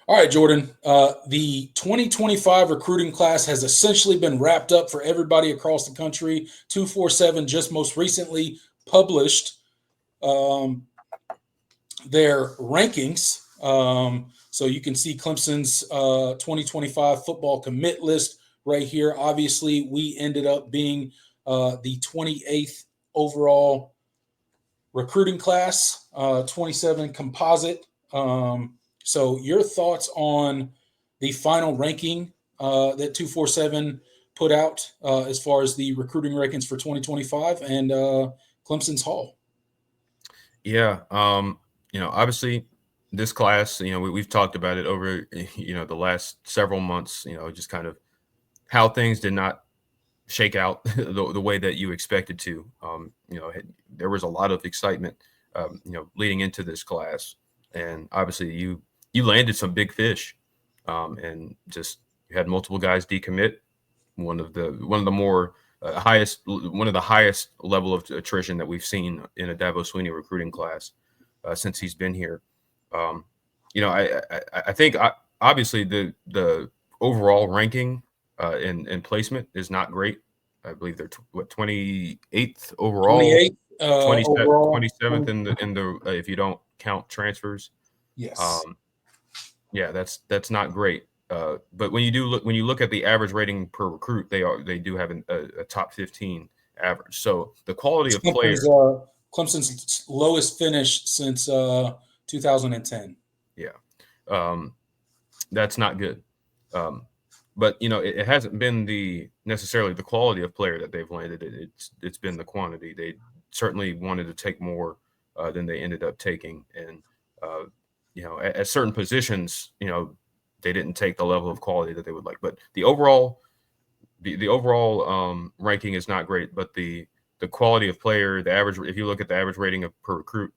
All right, Jordan. The 2025 recruiting class has essentially been wrapped up for everybody across the country. 247 just most recently published um, their rankings. So you can see Clemson's 2025 football commit list right here. Obviously, we ended up being the 28th overall recruiting class, 27 composite. So your thoughts on the final ranking that 247 put out as far as the recruiting rankings for 2025 and Clemson's haul? Yeah, obviously this class, we've talked about it over, the last several months, just kind of how things did not shake out the way that you expected to. There was a lot of excitement, leading into this class, and obviously you landed some big fish, and just you had multiple guys decommit. One of the more one of the highest level of attrition that we've seen in a Dabo Sweeney recruiting class since he's been here. Um, I think obviously the overall ranking and placement is not great. I believe they're 28th overall, 28th overall. 27th in the if you don't count transfers. Yes. Um, yeah, that's not great. But when you look at the average rating per recruit, they do have a top 15 average. So the quality It's of player, Clemson's lowest finish since 2010. yeah, um, that's not good. Um, but it hasn't been necessarily the quality of player that they've landed. It's been the quantity. They certainly wanted to take more than they ended up taking, and uh, at certain positions, they didn't take the level of quality that they would like. But the overall ranking is not great. But the quality of player, the average, if you look at the average rating of per recruit,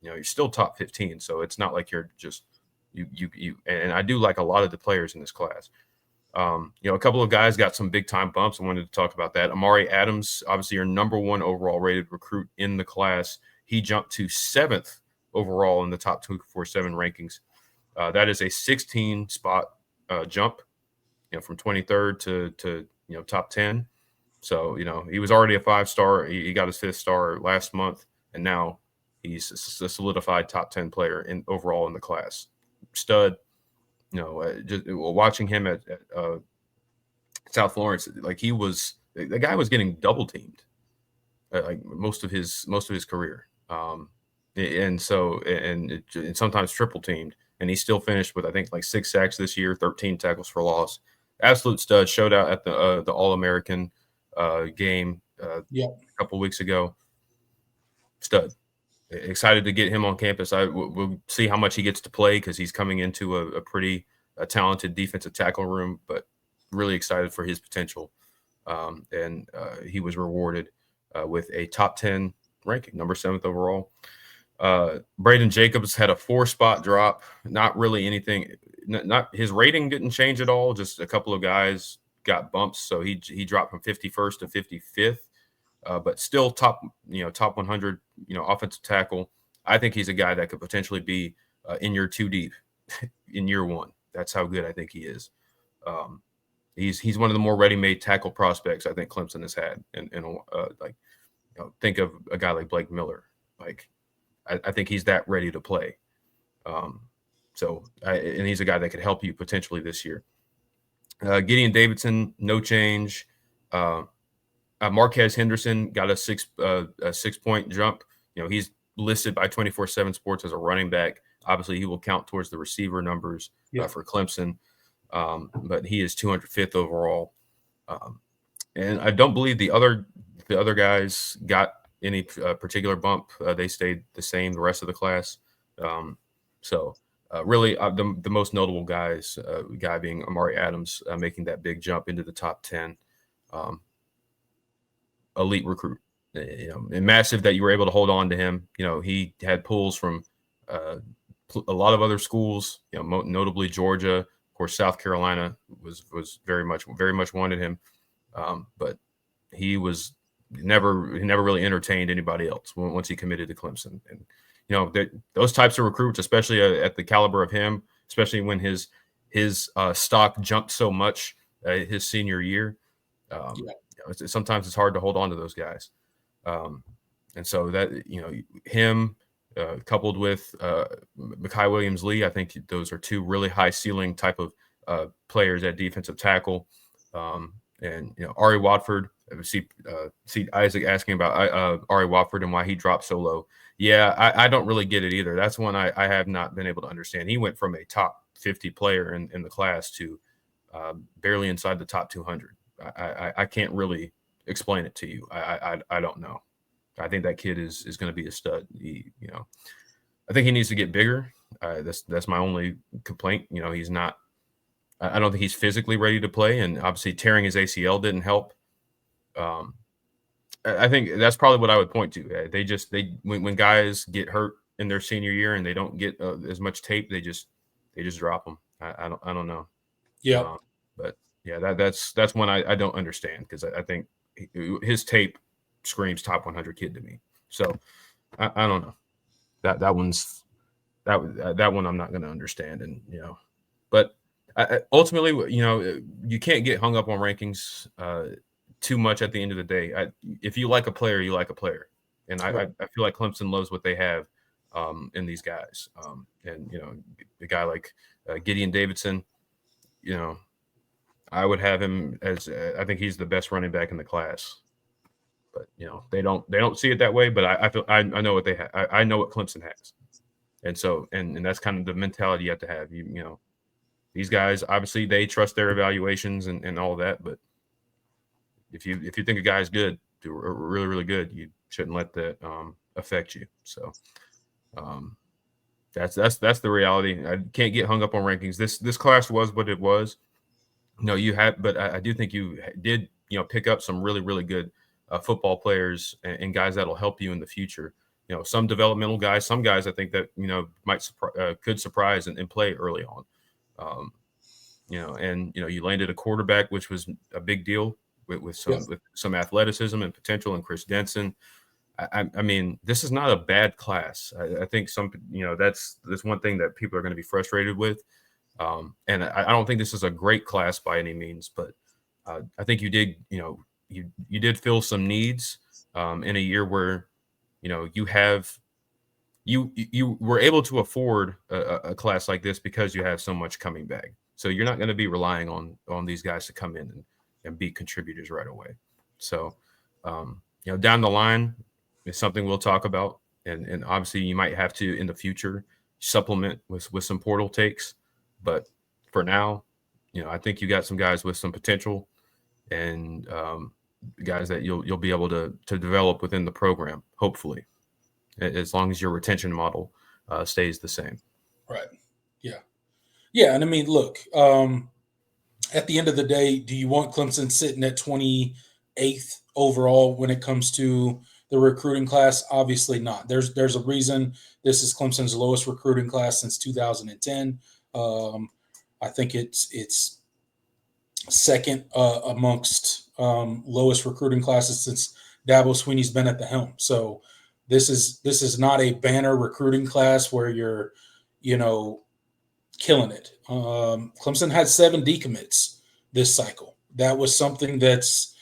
you're still top 15. So it's not like you're just you. And I do like a lot of the players in this class. A couple of guys got some big time bumps. I wanted to talk about that. Amari Adams, obviously your number one overall rated recruit in the class. He jumped to 7th overall in the top 247 rankings. That is a 16 spot jump, from 23rd to top 10. So he was already a 5-star. He got his 5th star last month, and now he's a solidified top 10 player in overall in the class. Stud. Just watching him at South Florence, like the guy was getting double teamed, like most of his career, and sometimes triple teamed, and he still finished with I think like 6 sacks this year, 13 tackles for loss. Absolute stud. Showed out at the All American game Yeah. a couple weeks ago. Stud. Excited to get him on campus. We'll see how much he gets to play because he's coming into a pretty talented defensive tackle room, but really excited for his potential. And he was rewarded with a top 10 ranking, number 7th overall. Braden Jacobs had a 4-spot drop. Not really anything. Not his rating didn't change at all. Just a couple of guys got bumps, so he dropped from 51st to 55th. But still top 100, offensive tackle. I think he's a guy that could potentially be in your 2 deep in year 1. That's how good I think he is. He's one of the more ready-made tackle prospects I think Clemson has had. And think of a guy like Blake Miller. Like I think he's that ready to play. And he's a guy that could help you potentially this year. Gideon Davidson, no change. Marquez Henderson got a 6-point jump. He's listed by 24/7 Sports as a running back. Obviously, he will count towards the receiver numbers for Clemson, but he is 205th overall. And I don't believe the other guys got any particular bump. They stayed the same the rest of the class. Really, the most notable guy being Amari Adams, making that big jump into the top 10. Elite recruit, and massive that you were able to hold on to him. He had pulls from a lot of other schools, notably Georgia, of course, South Carolina was very much wanted him, but he never really entertained anybody else once he committed to Clemson. And those types of recruits, especially at the caliber of him, especially when his stock jumped so much his senior year. Sometimes it's hard to hold on to those guys. And so that, him coupled with Mekhi Williams-Lee, I think those are two really high ceiling type of players at defensive tackle. And Ari Watford, see Isaac asking about Ari Watford and why he dropped so low. Yeah, I don't really get it either. That's one I have not been able to understand. He went from a top 50 player in the class to barely inside the top 200. I can't really explain it to you. I don't know. I think that kid is going to be a stud. I think he needs to get bigger. That's my only complaint. He's not. I don't think he's physically ready to play, and obviously tearing his ACL didn't help. I think that's probably what I would point to. When guys get hurt in their senior year and they don't get as much tape, they just drop them. I don't know. Yeah, but yeah, that's one I don't understand, because I think his tape screams top 100 kid to me. So I don't know. That one I'm not going to understand, and but ultimately, you can't get hung up on rankings too much at the end of the day. If you like a player, you like a player, and I feel like Clemson loves what they have in these guys. And a guy like Gideon Davidson, I would have him as I think he's the best running back in the class. But they don't see it that way. But I feel I know what they have. I know what Clemson has, and so and that's kind of the mentality you have to have. These guys, obviously they trust their evaluations and all that, but if you think a guy's good, really, really good, you shouldn't let that affect you. So that's the reality. I can't get hung up on rankings. This class was what it was. But I do think you did pick up some really, really good football players and guys that'll help you in the future. Some developmental guys, some guys I think that could surprise and play early on. You landed a quarterback, which was a big deal with some athleticism and potential, and Chris Denson. I mean, this is not a bad class. I think that's one thing that people are going to be frustrated with. And I don't think this is a great class by any means, but I think you did, you did fill some needs in a year where, you were able to afford a class like this because you have so much coming back. So you're not going to be relying on these guys to come in and be contributors right away. So, down the line is something we'll talk about. And obviously you might have to in the future supplement with some portal takes. But for now, I think you got some guys with some potential and guys that you'll be able to develop within the program, hopefully, as long as your retention model stays the same. Right. Yeah. Yeah. And I mean, look, at the end of the day, do you want Clemson sitting at 28th overall when it comes to the recruiting class? Obviously not. There's a reason this is Clemson's lowest recruiting class since 2010. I think it's second amongst lowest recruiting classes since Dabo Sweeney's been at the helm. So this is not a banner recruiting class where you're, killing it. Clemson had 7 decommits this cycle. That was something that's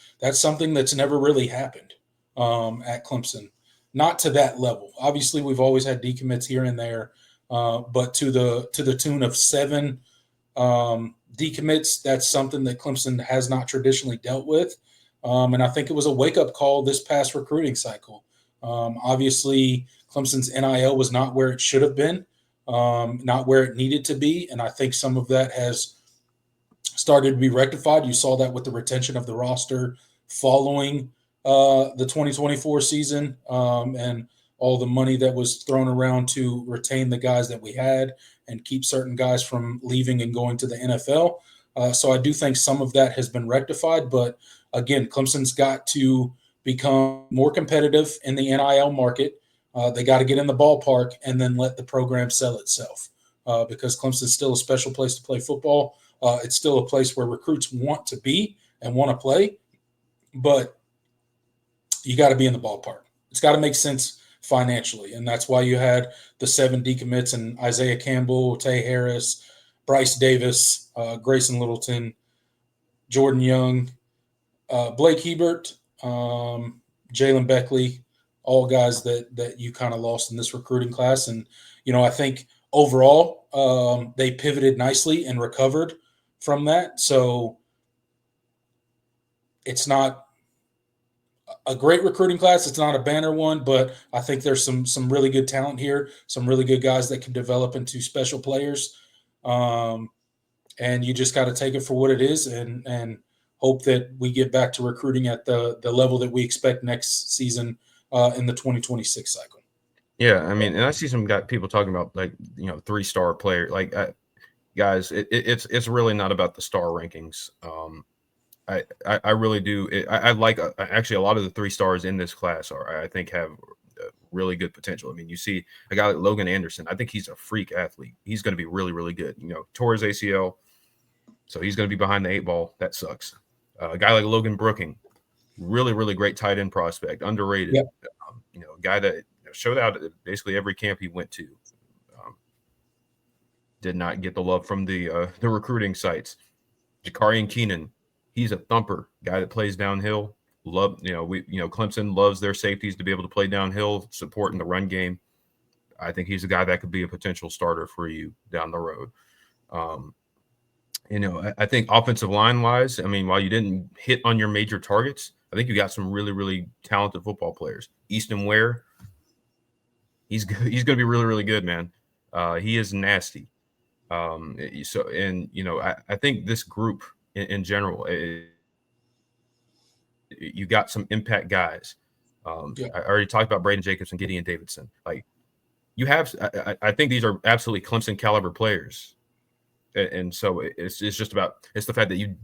never really happened at Clemson. Not to that level. Obviously, we've always had decommits here and there, but to the tune of 7 decommits, that's something that Clemson has not traditionally dealt with. And I think it was a wake-up call this past recruiting cycle. Obviously, Clemson's NIL was not where it should have been, not where it needed to be. And I think some of that has started to be rectified. You saw that with the retention of the roster following the 2024 season and all the money that was thrown around to retain the guys that we had and keep certain guys from leaving and going to the NFL. So I do think some of that has been rectified. But again, Clemson's got to become more competitive in the NIL market. They got to get in the ballpark and then let the program sell itself because Clemson's still a special place to play football. It's still a place where recruits want to be and want to play, but you got to be in the ballpark. It's got to make sense financially, and that's why you had the 7 decommits and Isaiah Campbell, Tay Harris, Bryce Davis, Grayson Littleton, Jordan Young, Blake Hebert, Jalen Beckley, all guys that you kind of lost in this recruiting class. And, I think overall they pivoted nicely and recovered from that. So it's not a great recruiting class. It's not a banner one, but I think there's some really good talent here, some really good guys that can develop into special players. And you just got to take it for what it is and hope that we get back to recruiting at the level that we expect next season in the 2026 cycle. Yeah, I mean, and I see some people talking about 3-star player. Guys, it's really not about the star rankings. I really do. I like actually a lot of the 3 stars in this class I think have really good potential. I mean, you see a guy like Logan Anderson. I think he's a freak athlete. He's going to be really, really good. Tore his ACL, so he's going to be behind the 8 ball. That sucks. A guy like Logan Brooking, really, really great tight end prospect, underrated. Yep. A guy that showed out at basically every camp he went to. Did not get the love from the recruiting sites. Jakarian Keenan, he's a thumper, guy that plays downhill. Clemson loves their safeties to be able to play downhill, supporting the run game. I think he's a guy that could be a potential starter for you down the road. I think offensive line wise, I mean, while you didn't hit on your major targets, I think you got some really, really talented football players. Easton Ware, he's going to be really, really good, man. He is nasty. I think this group in general, you got some impact guys. I already talked about Braden Jacobs and Gideon Davidson. I think these are absolutely Clemson caliber players. And so it's just about, it's the fact that you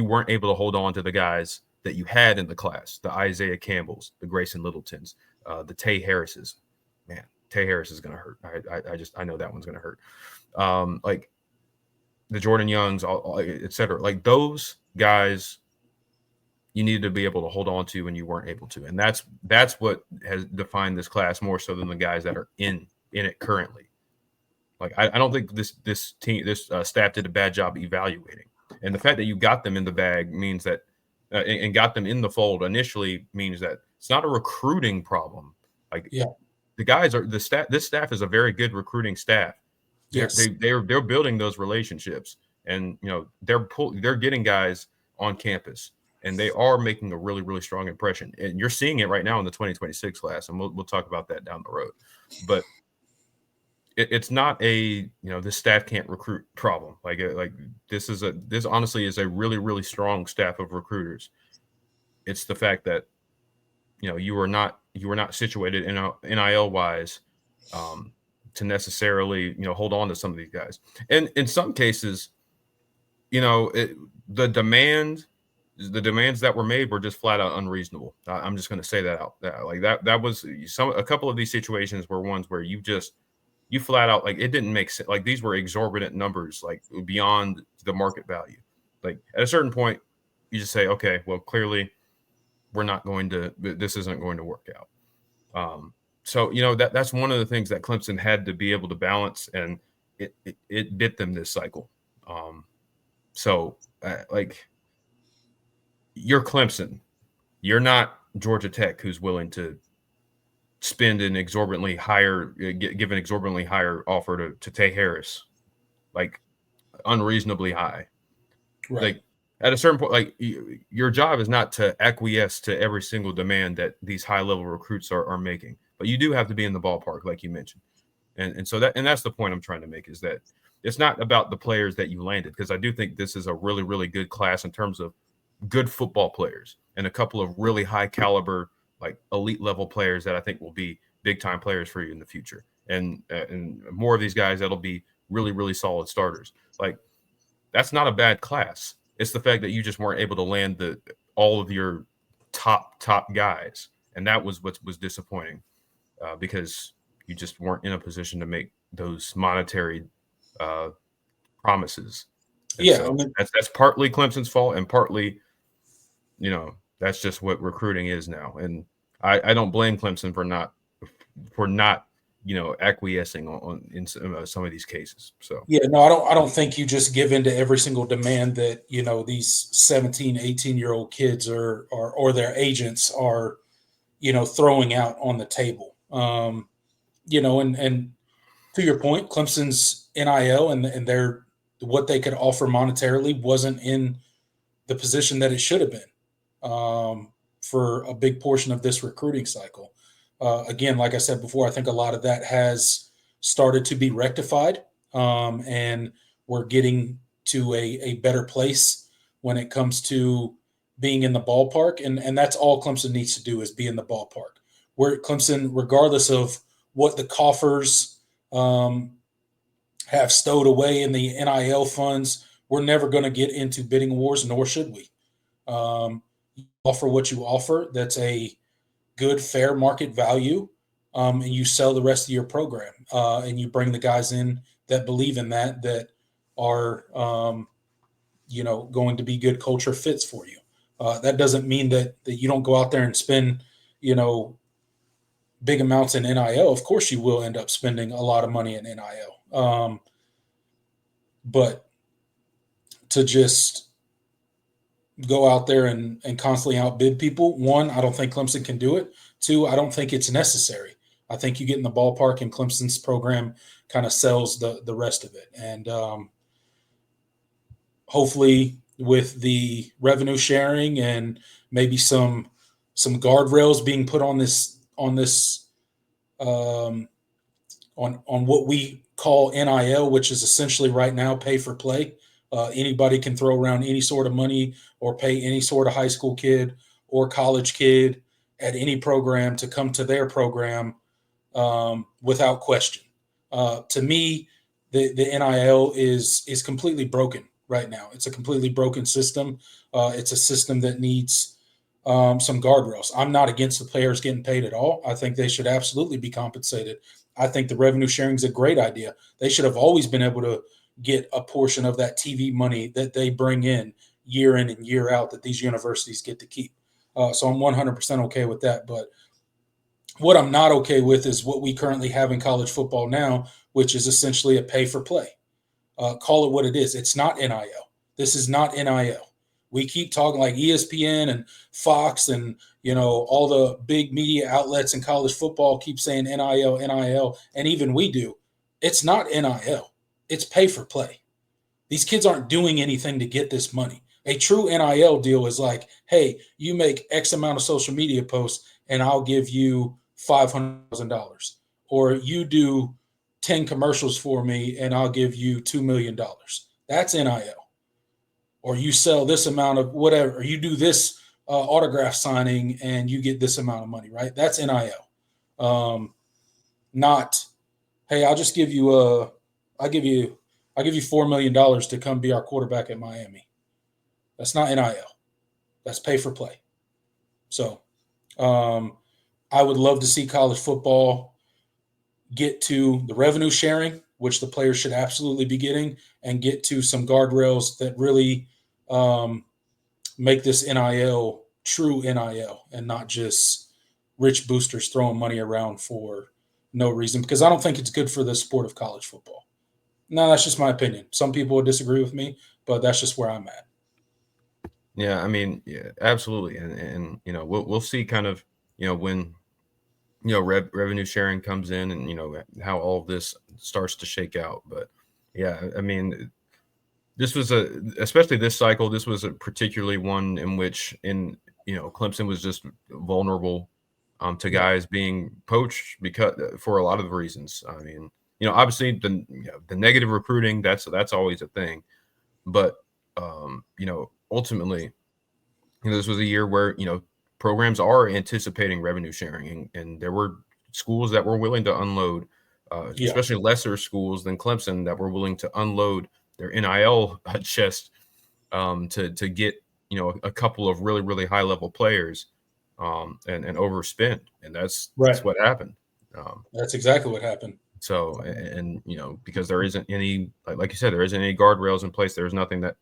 weren't able to hold on to the guys that you had in the class, the Isaiah Campbells, the Grayson Littletons, the Tay Harrises. Man, Tay Harris is going to hurt. I know that one's going to hurt. Like the Jordan Youngs, et cetera. Like those guys you needed to be able to hold on to and you weren't able to. And that's what has defined this class more so than the guys that are in it currently. Like, I don't think this staff did a bad job evaluating. And the fact that you got them in the bag means that and got them in the fold initially means that it's not a recruiting problem. The guys are the staff. This staff is a very good recruiting staff. Yes. They're building those relationships, and they're getting guys on campus, and they are making a really, really strong impression. And you're seeing it right now in the 2026 class, and we'll talk about that down the road. But it's not a this staff can't recruit problem. This honestly is a really, really strong staff of recruiters. It's the fact that you were not situated in NIL wise to necessarily hold on to some of these guys. And in some cases, the demands that were made were just flat out unreasonable. I'm just going to say that out. That was a couple of these situations were ones where you flat out, it didn't make sense. Like, these were exorbitant numbers, beyond the market value. Like, at a certain point, you just say, okay, well, clearly this isn't going to work out. So, that's one of the things that Clemson had to be able to balance, and it bit them this cycle. You're Clemson. You're not Georgia Tech, who's willing to spend an exorbitantly higher, give an exorbitantly higher offer to Tay Harris, unreasonably high. Right. At a certain point, your job is not to acquiesce to every single demand that these high-level recruits are making, but you do have to be in the ballpark, like you mentioned. And so that's the point I'm trying to make, is that it's not about the players that you landed, because I do think this is a really, really good class in terms of good football players and a couple of really high caliber, elite level players that I think will be big time players for you in the future. And more of these guys that'll be really, really solid starters. That's not a bad class. It's the fact that you just weren't able to land all of your top guys. And that was what was disappointing, because you just weren't in a position to make those monetary promises. And so that's partly Clemson's fault, and partly, that's just what recruiting is now. And I don't blame Clemson for not acquiescing in some of these cases. So yeah, no, I don't think you just give in to every single demand that, these 17, 18-year-old kids or their agents are, throwing out on the table. And to your point, Clemson's NIL and their what they could offer monetarily wasn't in the position that it should have been for a big portion of this recruiting cycle. Again, like I said before, I think a lot of that has started to be rectified, and we're getting to a better place when it comes to being in the ballpark, and that's all Clemson needs to do is be in the ballpark. We're Clemson, regardless of what the coffers have stowed away in the NIL funds, we're never going to get into bidding wars, nor should we. You offer what you offer. That's a good, fair market value, and you sell the rest of your program, and you bring the guys in that believe in that are going to be good culture fits for you. That doesn't mean that you don't go out there and spend big amounts in NIL. Of course, you will end up spending a lot of money in NIL, but to just go out there and constantly outbid people. One, I don't think Clemson can do it. Two, I don't think it's necessary. I think you get in the ballpark and Clemson's program kind of sells the rest of it. And hopefully with the revenue sharing and maybe some guardrails being put on this on what we call NIL, which is essentially right now pay for play. Anybody can throw around any sort of money or pay any sort of high school kid or college kid at any program to come to their program without question. To me, the NIL is completely broken right now. It's a completely broken system. It's a system that needs some guardrails. I'm not against the players getting paid at all. I think they should absolutely be compensated. I think the revenue sharing is a great idea. They should have always been able to get a portion of that TV money that they bring in and year out that these universities get to keep. So I'm 100% okay with that. But what I'm not okay with is what we currently have in college football now, which is essentially a pay for play. Call it what it is. It's not NIL. This is not NIL. We keep talking like ESPN and Fox and, all the big media outlets in college football keep saying NIL, NIL, and even we do. It's not NIL. It's pay for play. These kids aren't doing anything to get this money. A true NIL deal is like, hey, you make X amount of social media posts and I'll give you $500,000. Or you do 10 commercials for me and I'll give you $2 million. That's NIL. Or you sell this amount of whatever, or you do this autograph signing and you get this amount of money, right? That's NIL. Not, hey, I'll give you $4 million to come be our quarterback at Miami. That's not NIL. That's pay for play. So I would love to see college football get to the revenue sharing, which the players should absolutely be getting, and get to some guardrails that really make this NIL true NIL and not just rich boosters throwing money around for no reason, because I don't think it's good for the sport of college football. No, that's just my opinion. Some people would disagree with me, but that's just where I'm at. Yeah, I mean, yeah, absolutely, and we'll see kind of when revenue sharing comes in and how all of this starts to shake out. But yeah, I mean, this was especially this cycle, this was a particularly one in which Clemson was just vulnerable to guys being poached because for a lot of reasons. I mean, obviously the negative recruiting, that's always a thing, but ultimately, this was a year where programs are anticipating revenue sharing, and there were schools that were willing to unload, especially lesser schools than Clemson that were willing to unload their NIL chest to get a couple of really, really high level players and overspend, and that's what happened. That's exactly what happened. So and because there isn't any, like you said, there isn't any guardrails in place. There's nothing that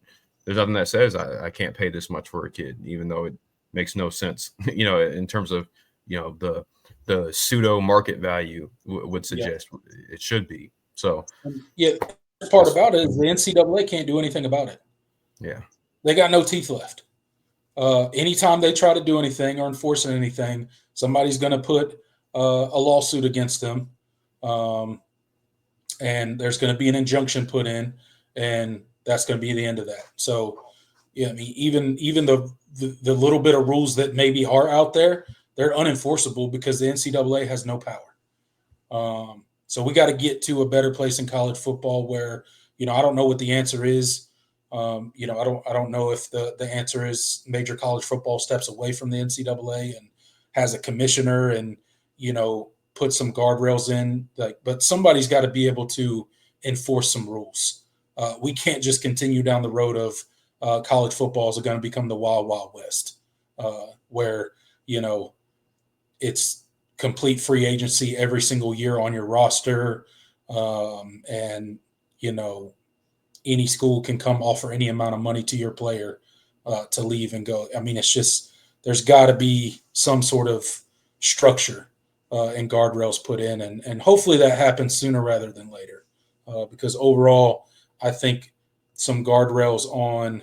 says I can't pay this much for a kid, even though it makes no sense, in terms of the the pseudo market value would suggest it should be. So yeah, the part about it is the NCAA can't do anything about it. Yeah, they got no teeth left. Anytime they try to do anything or enforce anything, somebody's going to put a lawsuit against them, and there's going to be an injunction put in, and that's going to be the end of that. So, yeah, I mean, even the little bit of rules that maybe are out there, they're unenforceable because the NCAA has no power. So we got to get to a better place in college football where, I don't know what the answer is. I don't know if the answer is major college football steps away from the NCAA and has a commissioner and, put some guardrails in, but somebody's got to be able to enforce some rules. We can't just continue down the road of college football is going to become the wild, wild west, where, it's complete free agency every single year on your roster. And, any school can come offer any amount of money to your player to leave and go. I mean, it's just, there's got to be some sort of structure and guardrails put in. And hopefully that happens sooner rather than later. Because overall, I think some guardrails on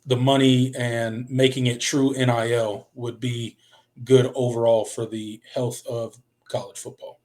the money and making it true NIL would be good overall for the health of college football.